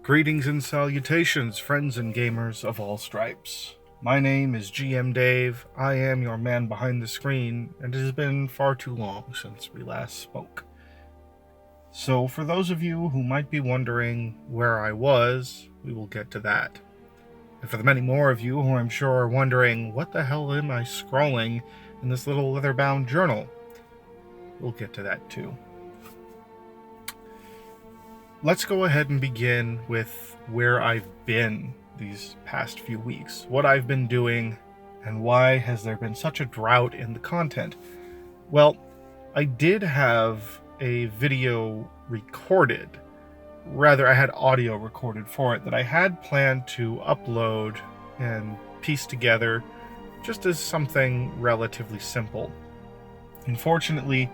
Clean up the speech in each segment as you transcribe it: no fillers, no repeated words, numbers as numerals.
Greetings and salutations, friends and gamers of all stripes. My name is GM Dave. I am your man behind the screen, and it has been far too long since we last spoke. So for those of you who might be wondering where I was, we will get to that. And for the many more of you who I'm sure are wondering, what the hell am I scrolling in this little leather-bound journal? We'll get to that too. Let's go ahead and begin with where I've been these past few weeks, what I've been doing, and why has there been such a drought in the content. Well, I did have a video recorded, rather I had audio recorded for it that I had planned to upload and piece together just as something relatively simple. Unfortunately,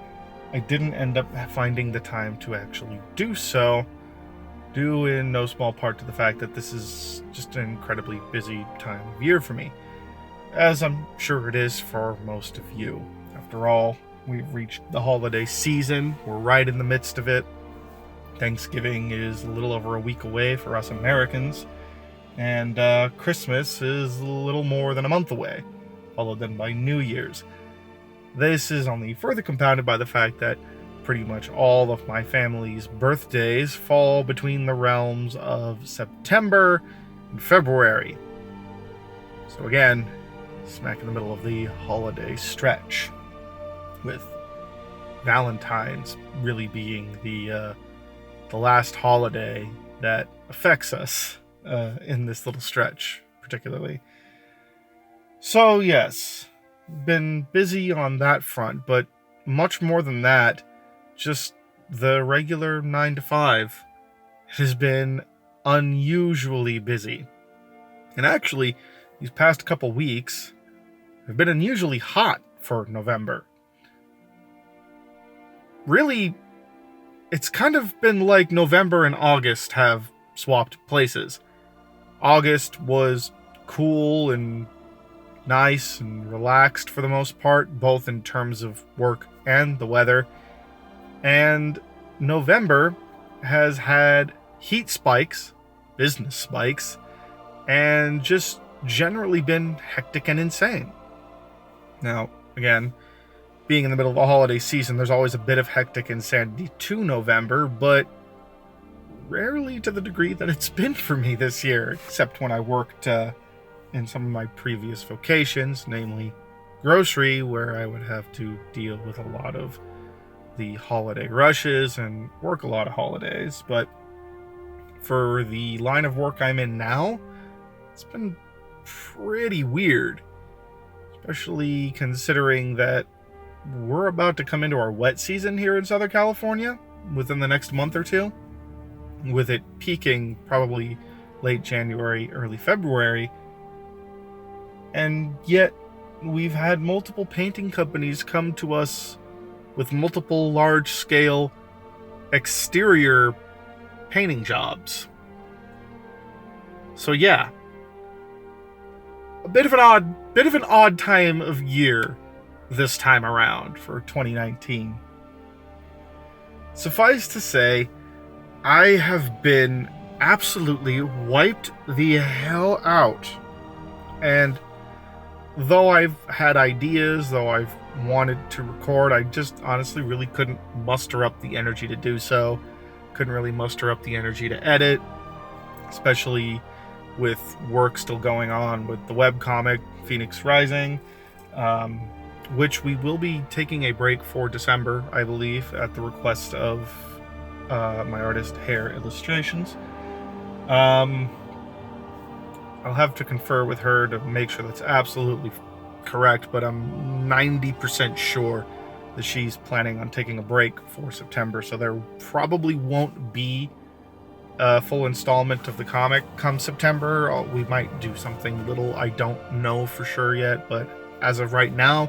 I didn't end up finding the time to actually do so, due in no small part to the fact that this is just an incredibly busy time of year for me, as I'm sure it is for most of you. After all, we've reached the holiday season, we're right in the midst of it. Thanksgiving is a little over a week away for us Americans, and Christmas is a little more than a month away, followed then by New Year's. This is only further compounded by the fact that pretty much all of my family's birthdays fall between the realms of September and February. So again, smack in the middle of the holiday stretch, with Valentine's really being the last holiday that affects us in this little stretch, particularly. So yes, been busy on that front, but much more than that, just the regular 9 to 5 has been unusually busy. And actually, these past couple weeks have been unusually hot for November. Really, it's kind of been like November and August have swapped places. August was cool and nice and relaxed for the most part, both in terms of work and the weather. And November has had heat spikes, business spikes, and just generally been hectic and insane. Now, again, being in the middle of the holiday season, there's always a bit of hectic insanity to November, but rarely to the degree that it's been for me this year, except when I worked in some of my previous vocations, namely grocery, where I would have to deal with a lot of the holiday rushes and work a lot of holidays. But for the line of work I'm in now, it's been pretty weird, especially considering that we're about to come into our wet season here in Southern California within the next month or two, with it peaking probably late January, early February. And yet we've had multiple painting companies come to us with multiple large-scale exterior painting jobs. So yeah, a bit of an odd time of year this time around for 2019. Suffice to say, I have been absolutely wiped the hell out. And though I've had ideas, though I've wanted to record, I just honestly really couldn't muster up the energy to do so. Couldn't really muster up the energy to edit, especially with work still going on with the webcomic Phoenix Rising, which we will be taking a break for December, I believe, at the request of my artist Hair Illustrations. I'll have to confer with her to make sure that's absolutely correct, but I'm 90% sure that she's planning on taking a break for September, so there probably won't be a full installment of the comic come September. We might do something little, I don't know for sure yet, but as of right now,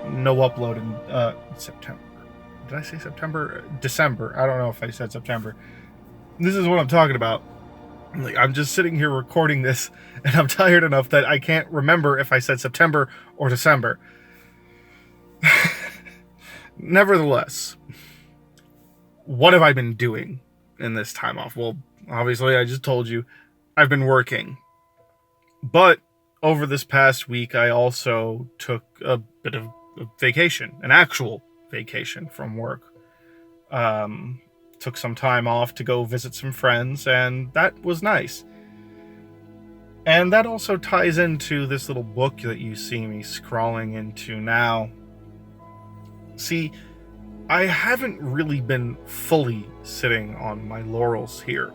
no upload in September. Did I say September? December. I don't know if I said September. This is what I'm talking about. Like, I'm just sitting here recording this, and I'm tired enough that I can't remember if I said September or December. Nevertheless, what have I been doing in this time off? Well, obviously, I just told you, I've been working. But over this past week, I also took a bit of a vacation, an actual vacation from work. Took some time off to go visit some friends, and that was nice. And that also ties into this little book that you see me scrolling into now. See, I haven't really been fully sitting on my laurels here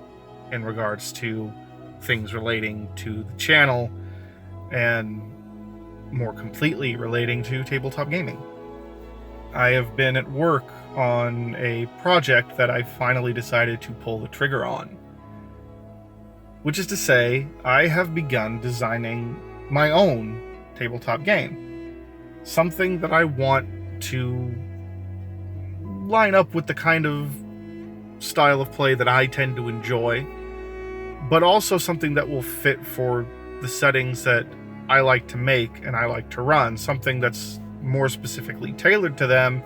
in regards to things relating to the channel and more completely relating to tabletop gaming. I have been at work on a project that I finally decided to pull the trigger on. Which is to say, I have begun designing my own tabletop game. Something that I want to line up with the kind of style of play that I tend to enjoy, but also something that will fit for the settings that I like to make and I like to run. Something that's more specifically tailored to them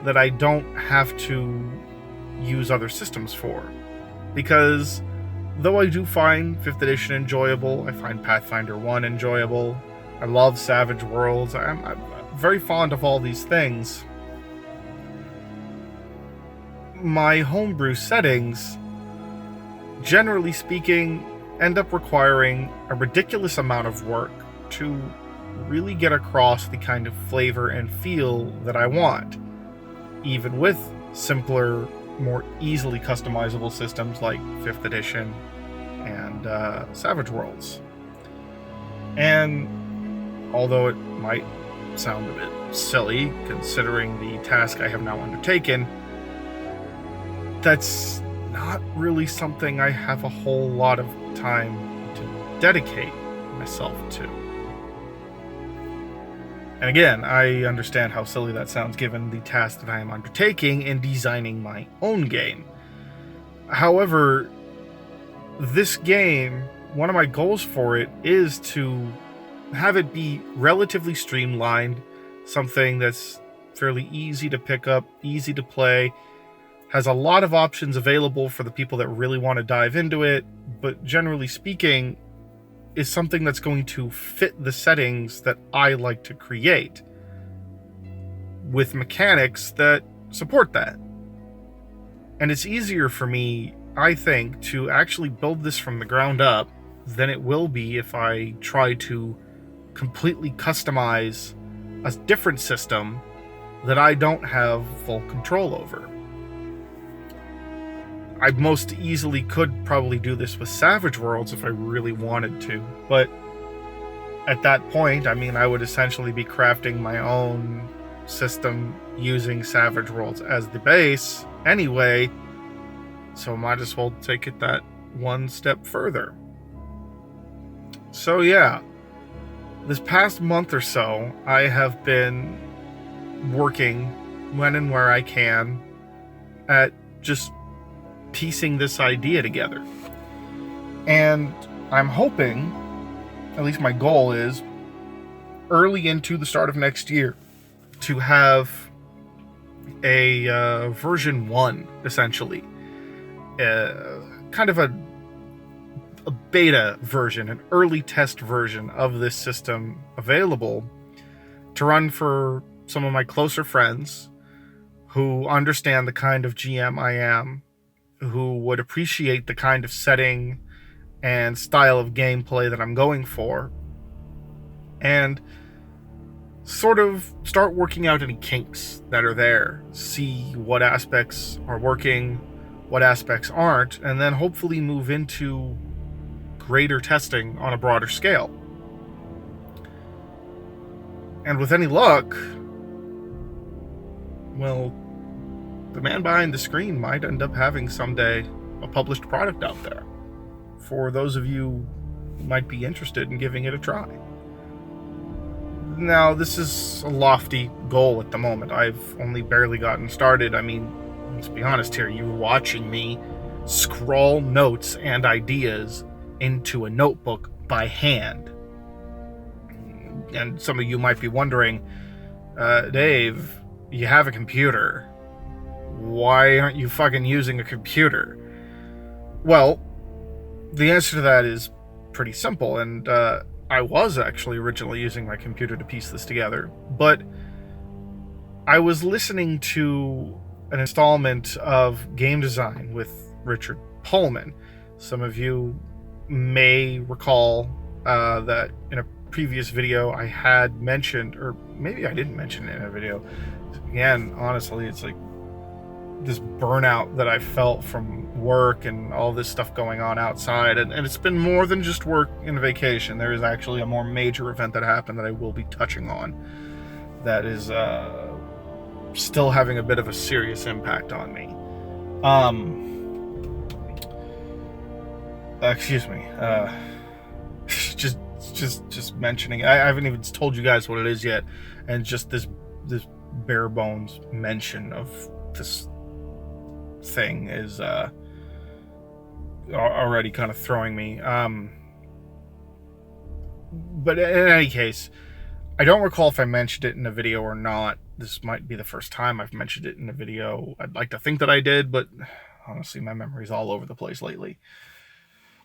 that I don't have to use other systems for. Because though I do find 5th edition enjoyable, I find Pathfinder 1 enjoyable, I love Savage Worlds, I'm very fond of all these things, my homebrew settings, generally speaking, end up requiring a ridiculous amount of work to really get across the kind of flavor and feel that I want, even with simpler, more easily customizable systems like 5th edition and Savage Worlds. And although it might sound a bit silly considering the task I have now undertaken, that's not really something I have a whole lot of time to dedicate myself to. And again, I understand how silly that sounds given the task that I am undertaking in designing my own game. However, this game, one of my goals for it is to have it be relatively streamlined, something that's fairly easy to pick up, easy to play, has a lot of options available for the people that really want to dive into it, but generally speaking, is something that's going to fit the settings that I like to create, with mechanics that support that. And it's easier for me, I think, to actually build this from the ground up than it will be if I try to completely customize a different system that I don't have full control over. I most easily could probably do this with Savage Worlds if I really wanted to, but at that point, I mean, I would essentially be crafting my own system using Savage Worlds as the base anyway, so might as well take it that one step further. So yeah, this past month or so, I have been working when and where I can at just piecing this idea together. And I'm hoping, at least my goal is, early into the start of next year, to have a version 1, essentially. Kind of a beta version, an early test version of this system available to run for some of my closer friends who understand the kind of GM I am, who would appreciate the kind of setting and style of gameplay that I'm going for, and sort of start working out any kinks that are there, see what aspects are working, what aspects aren't, and then hopefully move into greater testing on a broader scale. And with any luck, well, the man behind the screen might end up having someday a published product out there for those of you who might be interested in giving it a try. Now, this is a lofty goal at the moment. I've only barely gotten started. I mean, let's be honest here, you're watching me scrawl notes and ideas into a notebook by hand. And some of you might be wondering, Dave, you have a computer. Why aren't you fucking using a computer? Well, the answer to that is pretty simple, and I was actually originally using my computer to piece this together, but I was listening to an installment of Game Design with Richard Pullman. Some of you may recall that in a previous video I had mentioned, or maybe I didn't mention it in a video. Again, honestly, it's like this burnout that I felt from work and all this stuff going on outside, and it's been more than just work and vacation. There is actually a more major event that happened that I will be touching on that is still having a bit of a serious impact on me. Excuse me. Just mentioning. I haven't even told you guys what it is yet, and just this bare bones mention of this thing is already kind of throwing me. But in any case, I don't recall if I mentioned it in a video or not. This might be the first time I've mentioned it in a video. I'd like to think that I did, but honestly, my memory's all over the place lately.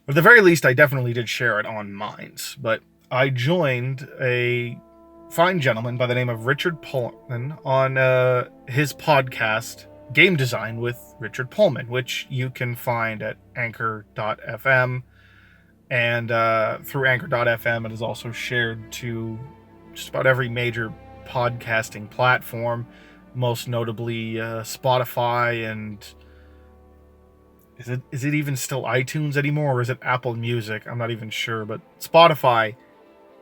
But at the very least, I definitely did share it on Minds. But I joined a fine gentleman by the name of Richard Pullman on his podcast, Game Design with Richard Pullman, which you can find at anchor.fm. And through anchor.fm, it is also shared to just about every major podcasting platform, most notably Spotify, and is it even still iTunes anymore, or is it Apple Music? I'm not even sure, but Spotify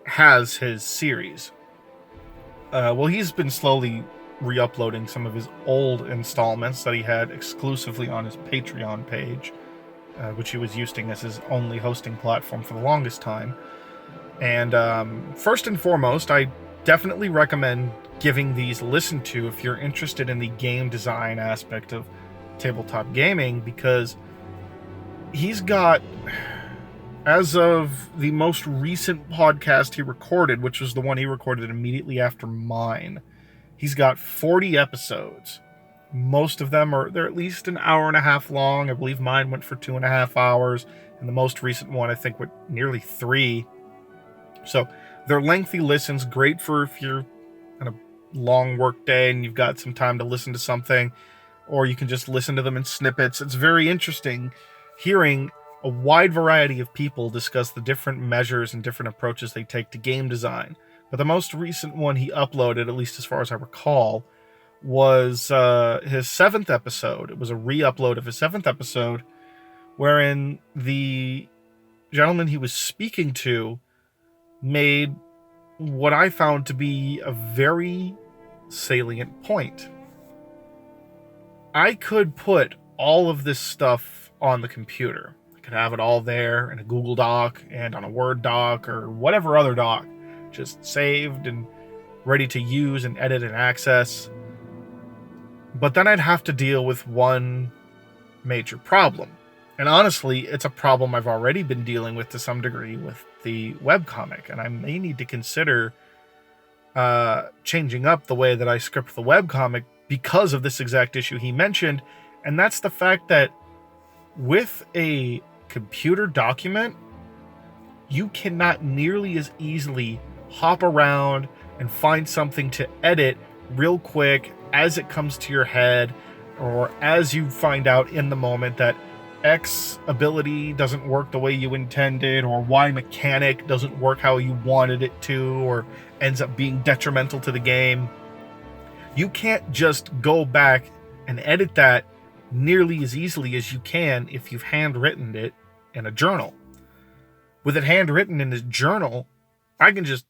has his series. Well, he's been slowly re-uploading some of his old installments that he had exclusively on his Patreon page, which he was using as his only hosting platform for the longest time. And first and foremost, I definitely recommend giving these a listen to if you're interested in the game design aspect of tabletop gaming, because he's got, as of the most recent podcast he recorded, which was the one he recorded immediately after mine, he's got 40 episodes. Most of them they're at least an hour and a half long. I believe mine went for 2.5 hours, and the most recent one I think went nearly 3. So they're lengthy listens, great for if you're on a long work day and you've got some time to listen to something, or you can just listen to them in snippets. It's very interesting hearing a wide variety of people discuss the different measures and different approaches they take to game design. But the most recent one he uploaded, at least as far as I recall, was his 7th episode. It was a re-upload of his 7th episode, wherein the gentleman he was speaking to made what I found to be a very salient point. I could put all of this stuff on the computer. I could have it all there in a Google Doc and on a Word doc or whatever other doc, just saved and ready to use and edit and access. But then I'd have to deal with one major problem. And honestly, it's a problem I've already been dealing with to some degree with the webcomic, and I may need to consider changing up the way that I script the webcomic because of this exact issue he mentioned, and that's the fact that with a computer document, you cannot nearly as easily hop around and find something to edit real quick as it comes to your head, or as you find out in the moment that X ability doesn't work the way you intended, or Y mechanic doesn't work how you wanted it to, or ends up being detrimental to the game. You can't just go back and edit that nearly as easily as you can if you've handwritten it in a journal. With it handwritten in a journal, I can just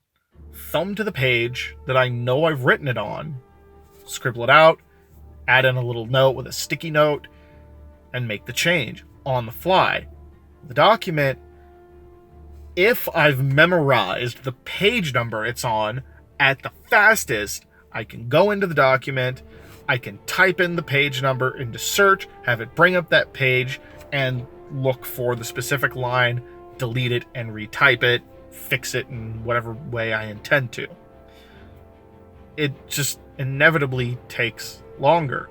thumb to the page that I know I've written it on, scribble it out, add in a little note with a sticky note, and make the change on the fly. The document, if I've memorized the page number it's on at the fastest, I can go into the document, I can type in the page number into search, have it bring up that page, and look for the specific line, delete it, and retype it, fix it in whatever way I intend to. It just inevitably takes longer.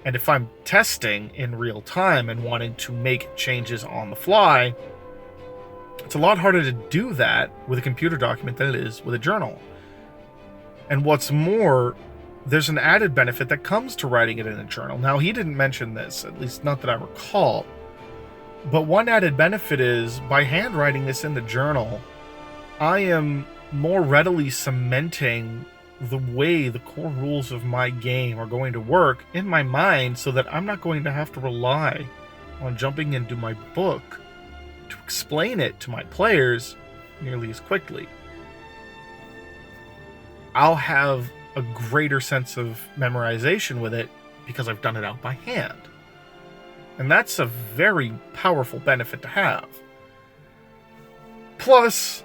And if I'm testing in real time and wanting to make changes on the fly, it's a lot harder to do that with a computer document than it is with a journal. And what's more, there's an added benefit that comes to writing it in a journal. Now, he didn't mention this, at least not that I recall, but one added benefit is by handwriting this in the journal, I am more readily cementing the way the core rules of my game are going to work in my mind, so that I'm not going to have to rely on jumping into my book to explain it to my players nearly as quickly. I'll have a greater sense of memorization with it because I've done it out by hand. And that's a very powerful benefit to have. Plus,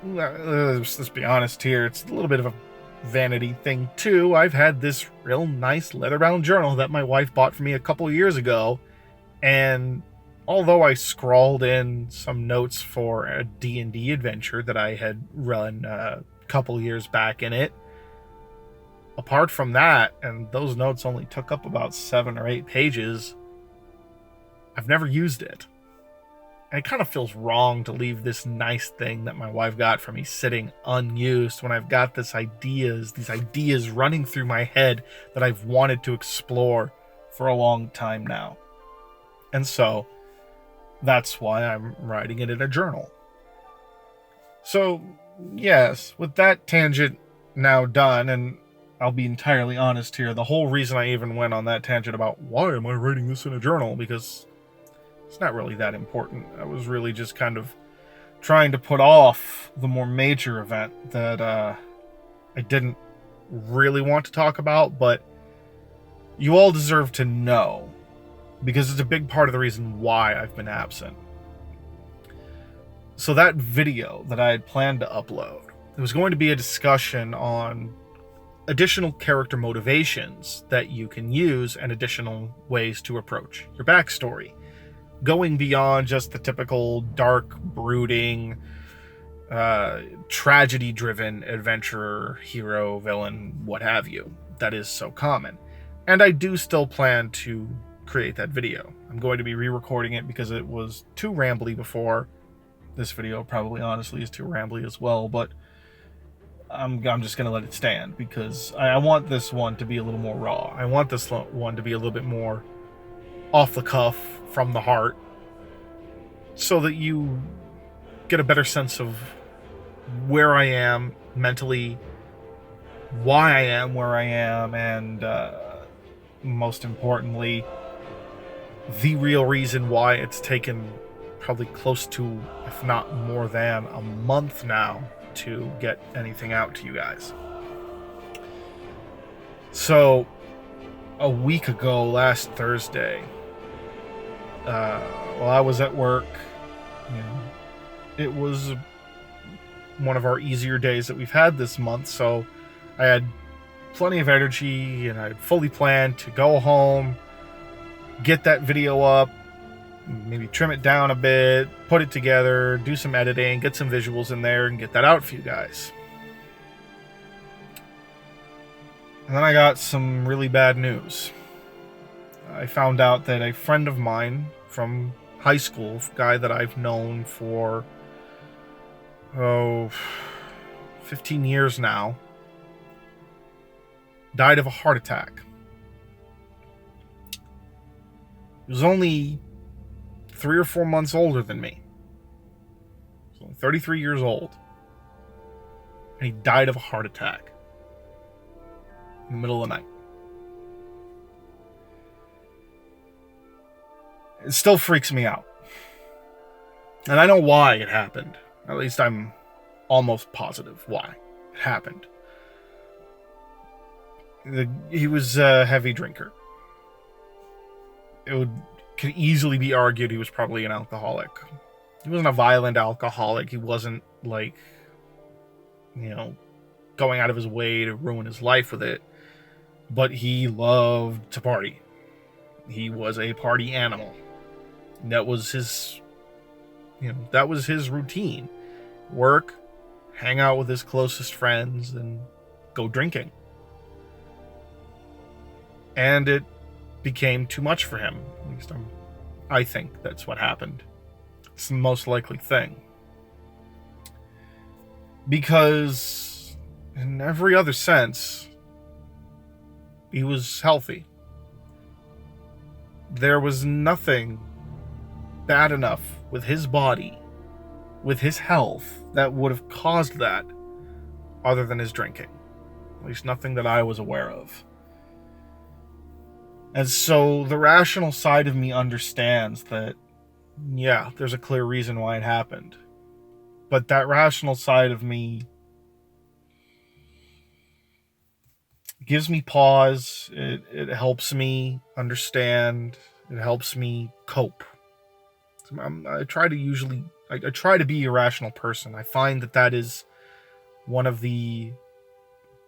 let's be honest here, it's a little bit of a vanity thing too. I've had this real nice leather-bound journal that my wife bought for me a couple years ago, and although I scrawled in some notes for a D&D adventure that I had run a couple years back in it, apart from that, and those notes only took up about 7 or 8 pages, I've never used it. And it kind of feels wrong to leave this nice thing that my wife got for me sitting unused when I've got these ideas running through my head that I've wanted to explore for a long time now. And so that's why I'm writing it in a journal. So, yes, with that tangent now done, and I'll be entirely honest here, the whole reason I even went on that tangent about why am I writing this in a journal, because it's not really that important. I was really just kind of trying to put off the more major event that I didn't really want to talk about, but you all deserve to know, because it's a big part of the reason why I've been absent. So that video that I had planned to upload, it was going to be a discussion on additional character motivations that you can use and additional ways to approach your backstory, going beyond just the typical dark, brooding, tragedy-driven adventurer, hero, villain, what have you, that is so common. And I do still plan to create that video. I'm going to be re-recording it because it was too rambly before. This video probably honestly is too rambly as well, but I'm just going to let it stand because I want this one to be a little more raw. I want this one to be a little bit more off the cuff, from the heart, so that you get a better sense of where I am mentally, why I am where I am, and most importantly, the real reason why it's taken probably close to, if not more than, a month now to get anything out to you guys. So, a week ago, last Thursday, while I was at work, it was one of our easier days that we've had this month, so I had plenty of energy and I had fully planned to go home, get that video up, maybe trim it down a bit, put it together, do some editing, get some visuals in there, and get that out for you guys. And then I got some really bad news. I found out that a friend of mine from high school, a guy that I've known for 15 years now, died of a heart attack. He was only 3 or 4 months older than me. He was only 33 years old. And he died of a heart attack in the middle of the night. It still freaks me out. And I know why it happened. At least I'm almost positive why it happened. He was a heavy drinker. Could easily be argued he was probably an alcoholic. He wasn't a violent alcoholic. He wasn't going out of his way to ruin his life with it. But he loved to party. He was a party animal. That was his routine. Work, hang out with his closest friends, and go drinking. And it became too much for him. At least I think that's what happened. It's the most likely thing. Because in every other sense, he was healthy. There was nothing bad enough with his body, with his health, that would have caused that other than his drinking. At least nothing that I was aware of. And so the rational side of me understands that, yeah, there's a clear reason why it happened. But that rational side of me gives me pause. It helps me understand. It helps me cope. I try to be a rational person. I find that is one of the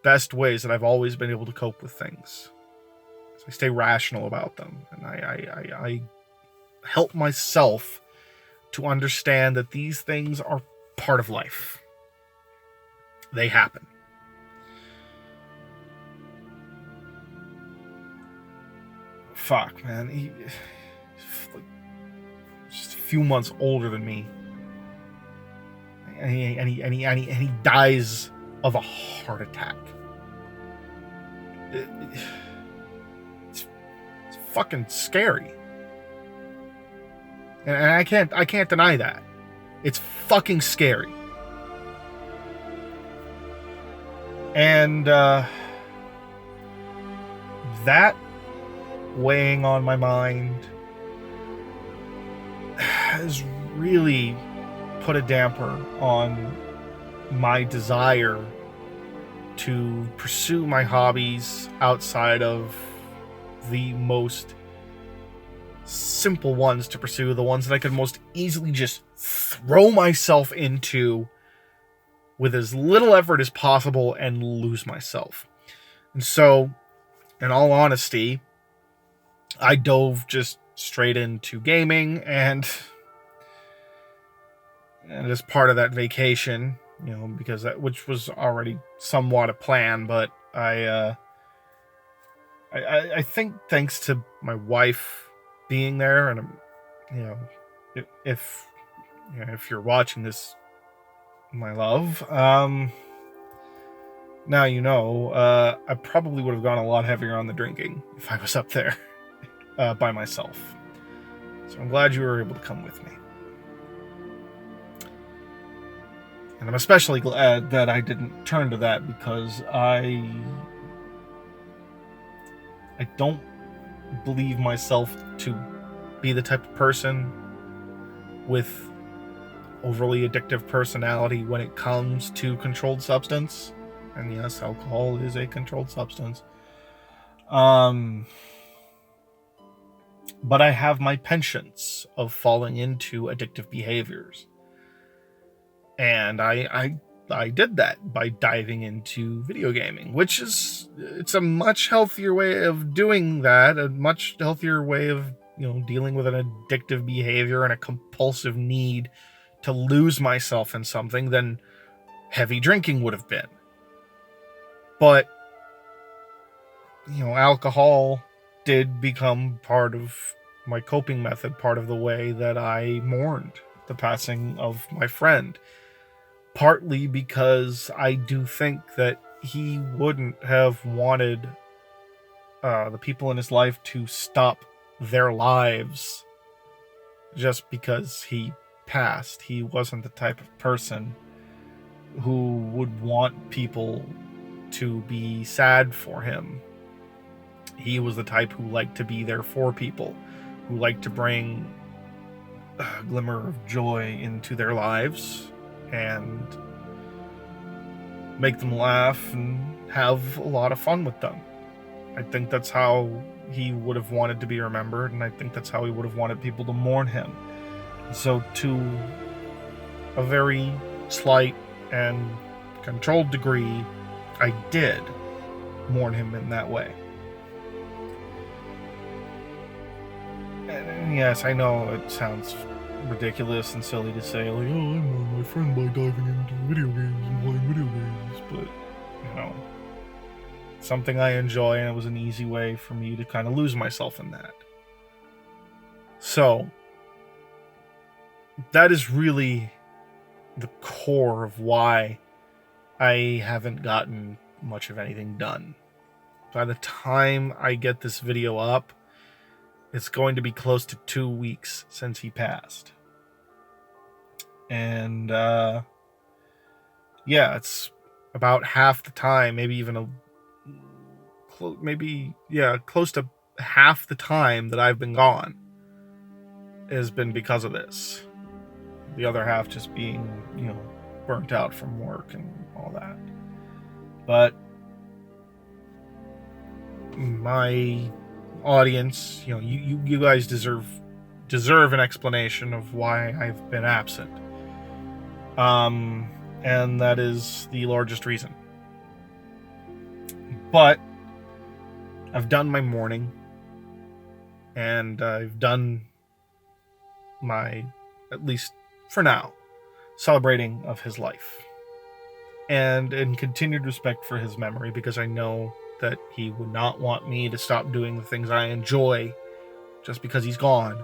best ways that I've always been able to cope with things. So I stay rational about them, and I help myself to understand that these things are part of life. They happen. Fuck, man. He's like just a few months older than me. And he dies of a heart attack. It's fucking scary. And I can't deny that. It's fucking scary. And that weighing on my mind has really put a damper on my desire to pursue my hobbies outside of the most simple ones to pursue, the ones that I could most easily just throw myself into with as little effort as possible and lose myself. And so, in all honesty, I dove just straight into gaming, and as part of that vacation, because which was already somewhat a plan, but I think thanks to my wife being there, and if you're watching this, my love, now I probably would have gone a lot heavier on the drinking if I was up there by myself. So I'm glad you were able to come with me. And I'm especially glad that I didn't turn to that, because I don't believe myself to be the type of person with overly addictive personality when it comes to controlled substance. And yes, alcohol is a controlled substance. But I have my penchants of falling into addictive behaviors. And I did that by diving into video gaming, which it's a much healthier way of doing that, a much healthier way of, dealing with an addictive behavior and a compulsive need to lose myself in something than heavy drinking would have been. But, alcohol did become part of my coping method, part of the way that I mourned the passing of my friend. Partly because I do think that he wouldn't have wanted the people in his life to stop their lives just because he passed. He wasn't the type of person who would want people to be sad for him. He was the type who liked to be there for people, who liked to bring a glimmer of joy into their lives and make them laugh and have a lot of fun with them. I think that's how he would have wanted to be remembered, and I think that's how he would have wanted people to mourn him. So to a very slight and controlled degree, I did mourn him in that way. And yes, I know it sounds ridiculous and silly to say, like, oh, I mourned my friend by diving into video games and playing video games, but, something I enjoy, and it was an easy way for me to kind of lose myself in that. So, that is really the core of why I haven't gotten much of anything done. By the time I get this video up, it's going to be close to 2 weeks since he passed. And, yeah, it's about half the time, maybe even close to half the time that I've been gone has been because of this. The other half just being, burnt out from work and all that. But my audience, you guys deserve an explanation of why I've been absent. And that is the largest reason. But I've done my mourning, and I've done my, at least for now, celebrating of his life. And in continued respect for his memory, because I know that he would not want me to stop doing the things I enjoy just because he's gone.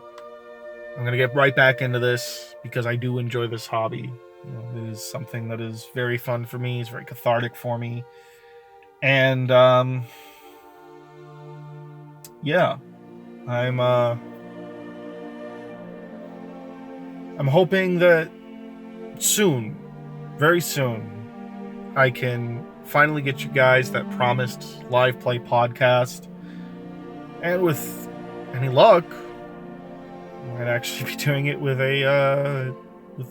I'm going to get right back into this because I do enjoy this hobby. It is something that is very fun for me. It's very cathartic for me. And, yeah, I'm hoping that soon, very soon, I can finally get you guys that promised live play podcast. And with any luck, I might actually be doing it with with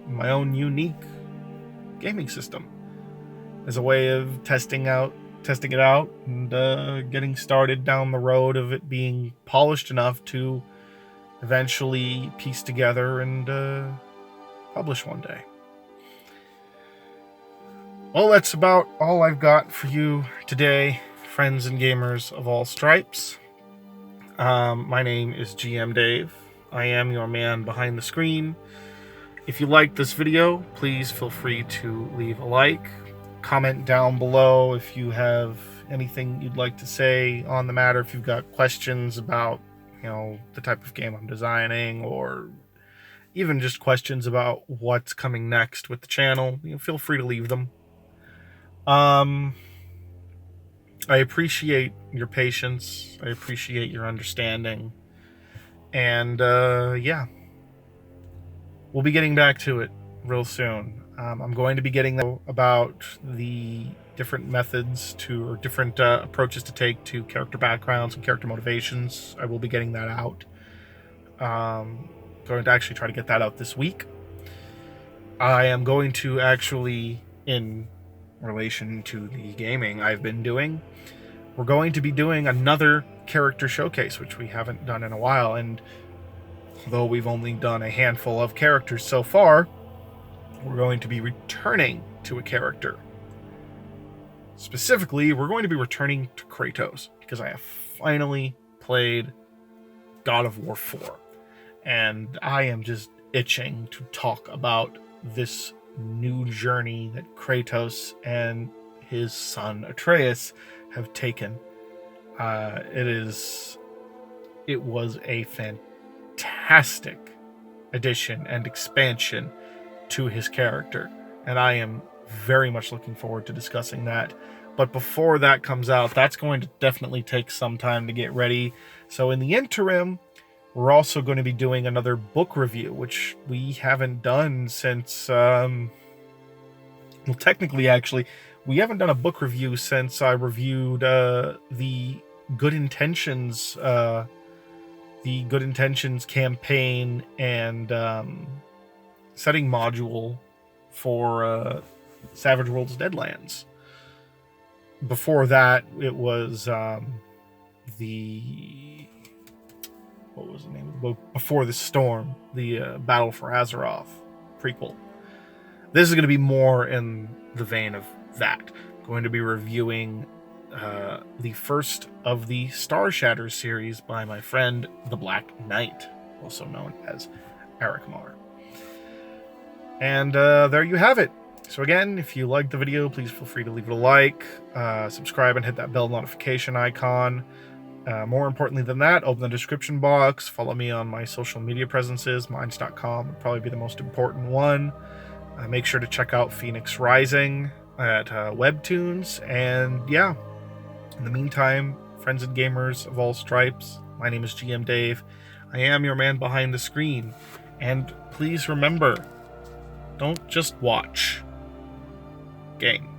my own unique gaming system as a way of testing it out and getting started down the road of it being polished enough to eventually piece together and publish one day. Well, that's about all I've got for you today, friends and gamers of all stripes. My name is GM Dave. I am your man behind the screen. If you liked this video, please feel free to leave a like. Comment down below if you have anything you'd like to say on the matter. If you've got questions about, the type of game I'm designing, or even just questions about what's coming next with the channel, feel free to leave them. I appreciate your patience. I appreciate your understanding. And, yeah. We'll be getting back to it real soon. I'm going to be getting about the different methods or different approaches to take to character backgrounds and character motivations. I will be getting that out. Going to actually try to get that out this week. I am going to actually, in relation to the gaming I've been doing, we're going to be doing another character showcase, which we haven't done in a while. And although we've only done a handful of characters so far, we're going to be returning to a character. Specifically, we're going to be returning to Kratos, because I have finally played God of War 4. And I am just itching to talk about this new journey that Kratos and his son Atreus have taken. It was a fantastic addition and expansion to his character, and I am very much looking forward to discussing that. But before that comes out, that's going to definitely take some time to get ready. So in the interim, we're also going to be doing another book review, which we haven't done since, well, technically, actually, we haven't done a book review since I reviewed the Good Intentions campaign and setting module for Savage Worlds Deadlands. Before that, it was what was the name of the book? Before the Storm, the Battle for Azeroth prequel. This is going to be more in the vein of that. I'm going to be reviewing the first of the Star Shatter series by my friend, the Black Knight, also known as Eric Marr. And there you have it. So again, if you liked the video, please feel free to leave it a like, subscribe, and hit that bell notification icon. More importantly than that, open the description box, follow me on my social media presences. Minds.com would probably be the most important one. Make sure to check out Phoenix Rising at Webtoons. And yeah, in the meantime, friends and gamers of all stripes, my name is GM Dave. I am your man behind the screen. And please remember, don't just watch. Game.